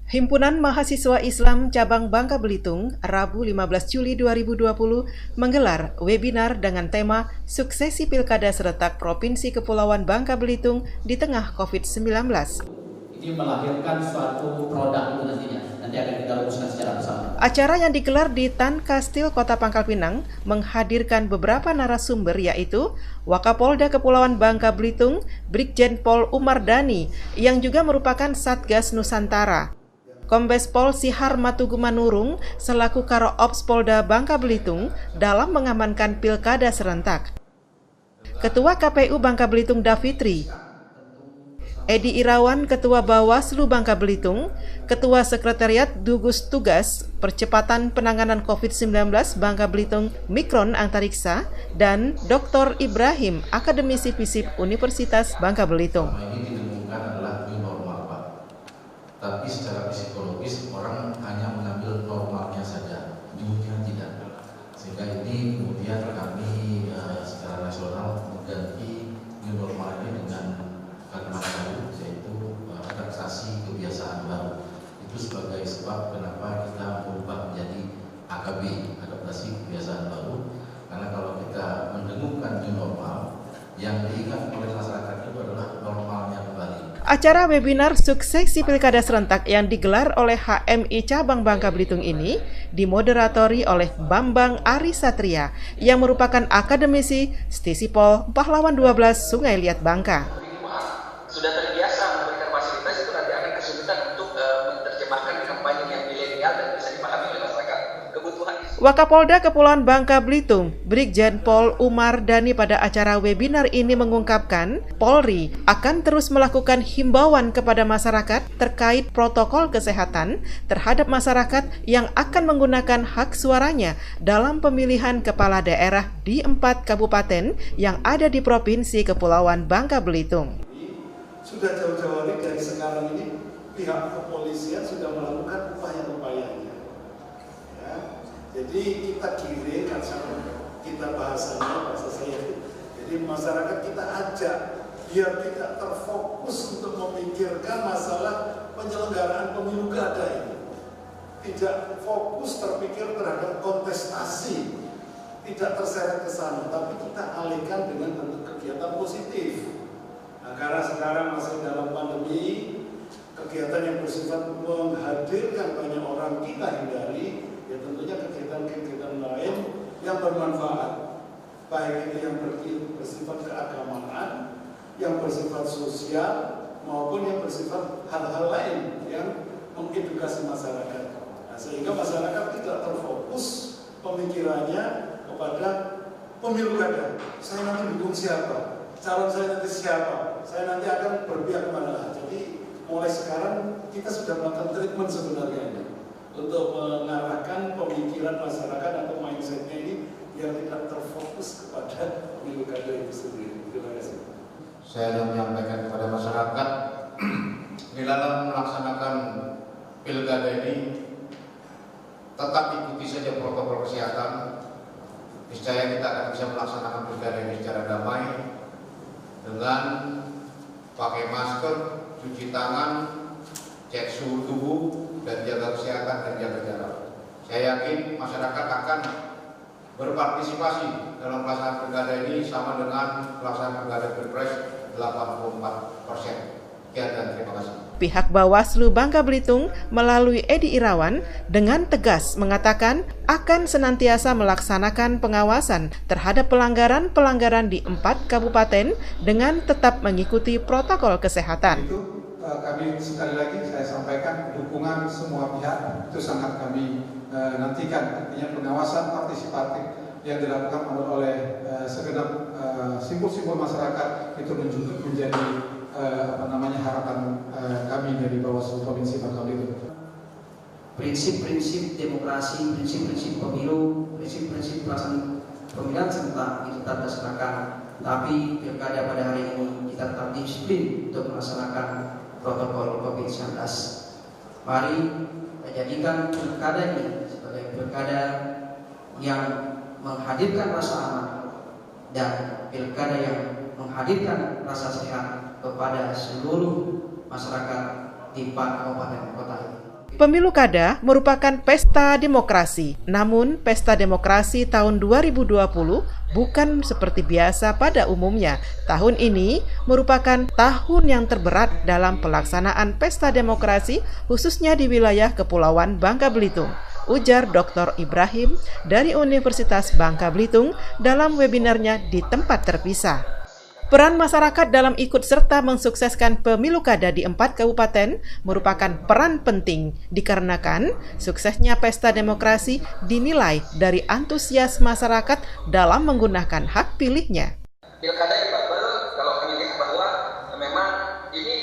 Himpunan Mahasiswa Islam Cabang Bangka Belitung, Rabu 15 Juli 2020, menggelar webinar dengan tema Suksesi Pilkada Serentak Provinsi Kepulauan Bangka Belitung di tengah COVID-19. Ini melahirkan suatu produk itu nantinya. Nanti akan kita rumuskan secara bersama. Acara yang digelar di Tan Kastil Kota Pangkal Pinang menghadirkan beberapa narasumber yaitu Wakapolda Kepulauan Bangka Belitung, Brigjen Pol Umar Dhani, yang juga merupakan Satgas Nusantara. Kombes Pol Sihar Matugumanurung selaku Karo Ops Polda Bangka Belitung dalam mengamankan pilkada serentak. Ketua KPU Bangka Belitung Davitri, Edi Irawan Ketua Bawaslu Bangka Belitung, Ketua Sekretariat Gugus Tugas Percepatan Penanganan COVID-19 Bangka Belitung Mikron Antariksa, dan Dr. Ibrahim Akademisi FISIP Universitas Bangka Belitung. Tapi secara psikologis orang hanya mengambil normalnya saja, dunia tidak. Sehingga ini kemudian kami secara nasional mengganti new normal ini dengan kalimat baru, yaitu adaptasi kebiasaan baru. Itu sebagai sebab kenapa kita berubah menjadi AKB, adaptasi kebiasaan baru. Karena kalau kita mendengungkan new normal, yang diingat oleh masyarakat itu adalah normalnya kembali. Acara webinar Suksesi Pilkada Serentak yang digelar oleh HMI Cabang Bangka Belitung ini dimoderatori oleh Bambang Ari Satria yang merupakan akademisi Stisipol Pahlawan 12 Sungai Liat Bangka. Sudah terbiasa memberikan fasilitas, itu nanti akan kesulitan untuk menerjemahkan kampanye yang milenial dan bisa dipahami oleh masyarakat. Kebutuhan Wakapolda Kepulauan Bangka Belitung, Brigjen Pol Umar Dhani pada acara webinar ini mengungkapkan, Polri akan terus melakukan himbauan kepada masyarakat terkait protokol kesehatan terhadap masyarakat yang akan menggunakan hak suaranya dalam pemilihan kepala daerah di 4 kabupaten yang ada di Provinsi Kepulauan Bangka Belitung. Sudah jauh-jauh hari dari sekarang ini, pihak kepolisian sudah melakukan upaya-upayanya. Jadi kita giring, kita bahasa saya itu. Jadi masyarakat kita ajak biar tidak terfokus untuk memikirkan masalah penyelenggaraan pemilu kada ini. Tidak fokus terpikir terhadap kontestasi, tidak terseret ke sana, tapi kita alihkan dengan bentuk kegiatan positif. Nah, karena sekarang masih dalam pandemi, kegiatan yang bersifat menghadirkan banyak orang kita hindari. Ya tentunya kegiatan-kegiatan lain yang bermanfaat, baik itu yang bersifat keagamaan, yang bersifat sosial, maupun yang bersifat hal-hal lain yang mengedukasi masyarakat. Nah, sehingga masyarakat tidak terfokus pemikirannya kepada pemilu kada. Saya nanti dukung siapa? Calon saya nanti siapa? Saya nanti akan berpihak kemana? Jadi mulai sekarang kita sudah melakukan treatment sebenarnya ini, untuk mengarahkan pemikiran masyarakat atau mindsetnya ini biar tidak terfokus kepada pemilu kada itu sendiri. Terima kasih. Saya ingin menyampaikan kepada masyarakat di dalam melaksanakan pilkada ini tetap ikuti saja protokol kesehatan. Niscaya kita akan bisa melaksanakan pilkada ini secara damai dengan pakai masker, cuci tangan, cek suhu tubuh, dan jaga kesehatan dan jaga jarak. Saya yakin masyarakat akan berpartisipasi dalam pelaksanaan pilkada ini sama dengan pelaksanaan pilkada Pilpres 84%. Sekian dan terima kasih. Pihak Bawaslu Bangka Belitung melalui Edi Irawan dengan tegas mengatakan akan senantiasa melaksanakan pengawasan terhadap pelanggaran-pelanggaran di 4 kabupaten dengan tetap mengikuti protokol kesehatan. Kami sekali lagi saya sampaikan dukungan semua pihak itu sangat kami nantikan. Artinya pengawasan partisipatif yang dilakukan oleh segenap simpul-simpul masyarakat itu menjadi harapan kami dari Bawaslu Provinsi Bangka Belitung. prinsip-prinsip demokrasi, prinsip-prinsip pemilu, prinsip-prinsip pelaksanaan pemilihan serentak itu tetap dilaksanakan. Tapi pilkada pada hari ini kita tetap disiplin untuk melaksanakan protokol COVID-19. Mari kita jadikan pilkada ini sebagai pilkada yang menghadirkan rasa aman dan pilkada yang menghadirkan rasa sehat kepada seluruh masyarakat di 4 kabupaten kota ini. Pemilu kada merupakan pesta demokrasi. Namun, pesta demokrasi tahun 2020 bukan seperti biasa pada umumnya. Tahun ini merupakan tahun yang terberat dalam pelaksanaan pesta demokrasi, khususnya di wilayah Kepulauan Bangka Belitung, ujar Dr. Ibrahim dari Universitas Bangka Belitung dalam webinarnya di tempat terpisah. Peran masyarakat dalam ikut serta mensukseskan pemilu kada di 4 kabupaten merupakan peran penting dikarenakan suksesnya pesta demokrasi dinilai dari antusias masyarakat dalam menggunakan hak pilihnya. Pilkada di Babel, kalau kami lihat bahwa memang ini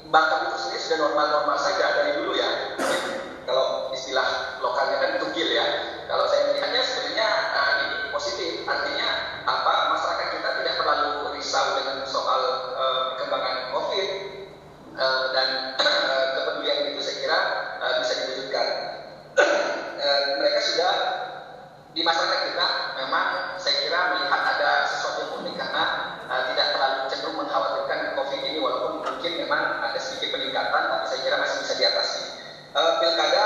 Bangka Belitung sendiri sudah normal-normal saja dari dulu ya. Kalau istilah lokalnya kan tugil ya. Kalau saya melihatnya sebenarnya ini positif, artinya masyarakat kita tidak terlalu risau dengan soal perkembangan COVID dan kepedulian itu saya kira bisa diwujudkan. Mereka sudah di masyarakat kita memang saya kira melihat ada sesuatu yang unik karena tidak terlalu cenderung mengkhawatirkan COVID ini walaupun mungkin memang ada sedikit peningkatan tapi saya kira masih bisa diatasi. Pilkada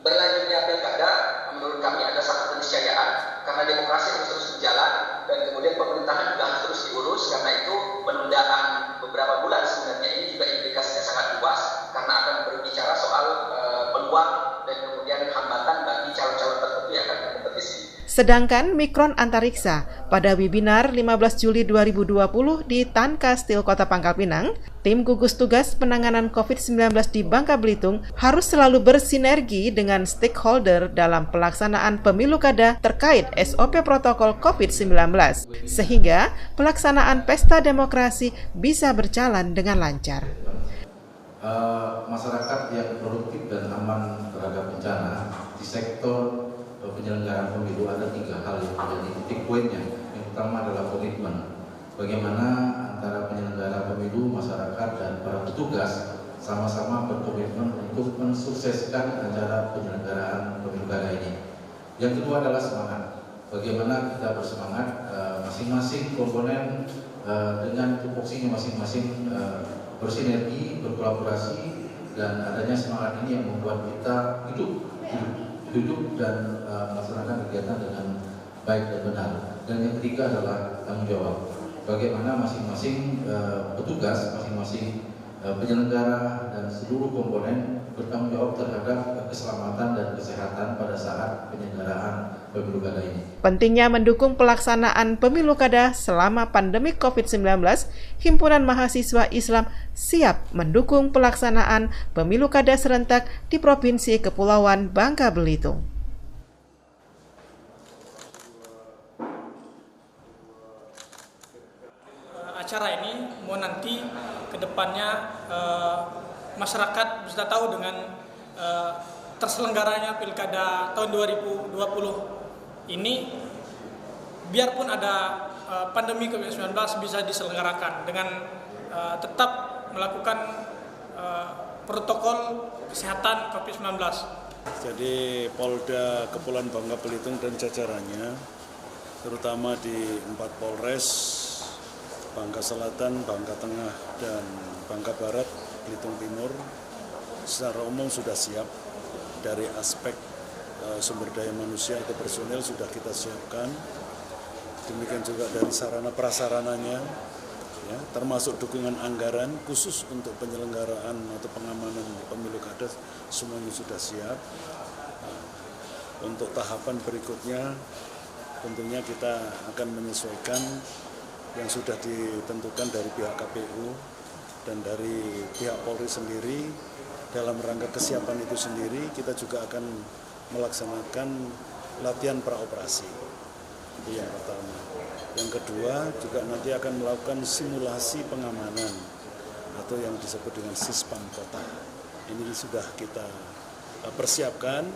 berlanjutnya pilkada menurut kami ada satu keniscayaan karena demokrasi harus terus berjalan dan kemudian pemerintahan juga harus terus diurus, karena itu penundaan beberapa bulan sebenarnya ini juga implikasinya sangat luas karena akan berbicara soal peluang dan kemudian hambatan bagi calon-calon tertentu yang akan berkompetisi. Sedangkan Mikron Antariksa pada webinar 15 Juli 2020 di Tan Kastil Kota Pangkal Pinang, tim gugus tugas penanganan COVID-19 di Bangka Belitung harus selalu bersinergi dengan stakeholder dalam pelaksanaan pemilu kada terkait SOP protokol COVID-19, sehingga pelaksanaan pesta demokrasi bisa berjalan dengan lancar. Masyarakat yang produktif dan aman terhadap bencana di sektor penyelenggaraan pemilu ada 3 hal yang menjadi titik poinnya. Yang pertama adalah komitmen. Bagaimana antara penyelenggara pemilu, masyarakat, dan para petugas sama-sama berkomitmen untuk mensukseskan acara penyelenggaraan pemilu kada ini. Yang kedua adalah semangat. Bagaimana kita bersemangat masing-masing komponen dengan tupoksinya masing-masing bersinergi, berkolaborasi, dan adanya semangat ini yang membuat kita hidup dan melaksanakan kegiatan dengan baik dan benar. Dan yang ketiga adalah tanggung jawab. Bagaimana masing-masing petugas, masing-masing penyelenggara dan seluruh komponen bertanggung jawab terhadap keselamatan dan kesehatan pada saat penyelenggaraan pemilu kada ini. Pentingnya mendukung pelaksanaan pemilu kada selama pandemi COVID-19, Himpunan Mahasiswa Islam siap mendukung pelaksanaan pemilu kada serentak di Provinsi Kepulauan Bangka Belitung. Acara ini mau nanti ke depannya masyarakat bisa tahu dengan terselenggaranya Pilkada tahun 2020 ini, biarpun ada pandemi COVID-19 bisa diselenggarakan dengan tetap melakukan protokol kesehatan COVID-19. Jadi Polda Kepulauan Bangka Belitung dan jajarannya, terutama di 4 Polres, Bangka Selatan, Bangka Tengah, dan Bangka Barat, Belitung Timur, secara umum sudah siap. Dari aspek sumber daya manusia atau personel sudah kita siapkan. Demikian juga dari sarana prasarananya, ya, termasuk dukungan anggaran khusus untuk penyelenggaraan atau pengamanan pemilu kada, semuanya sudah siap. Untuk tahapan berikutnya, tentunya kita akan menyesuaikan yang sudah ditentukan dari pihak KPU dan dari pihak Polri sendiri. Dalam rangka kesiapan itu sendiri, kita juga akan melaksanakan latihan praoperasi. Itu yang pertama. Yang kedua, juga nanti akan melakukan simulasi pengamanan atau yang disebut dengan Sispam Kota. Ini sudah kita persiapkan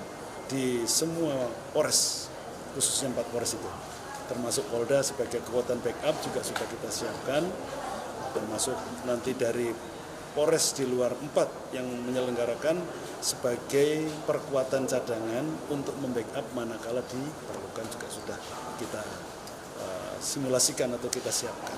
di semua Polres, khususnya 4 Polres itu. Termasuk Polda sebagai kekuatan backup juga sudah kita siapkan, termasuk nanti dari Polres di luar 4 yang menyelenggarakan sebagai perkuatan cadangan untuk membackup manakala diperlukan juga sudah kita simulasikan atau kita siapkan.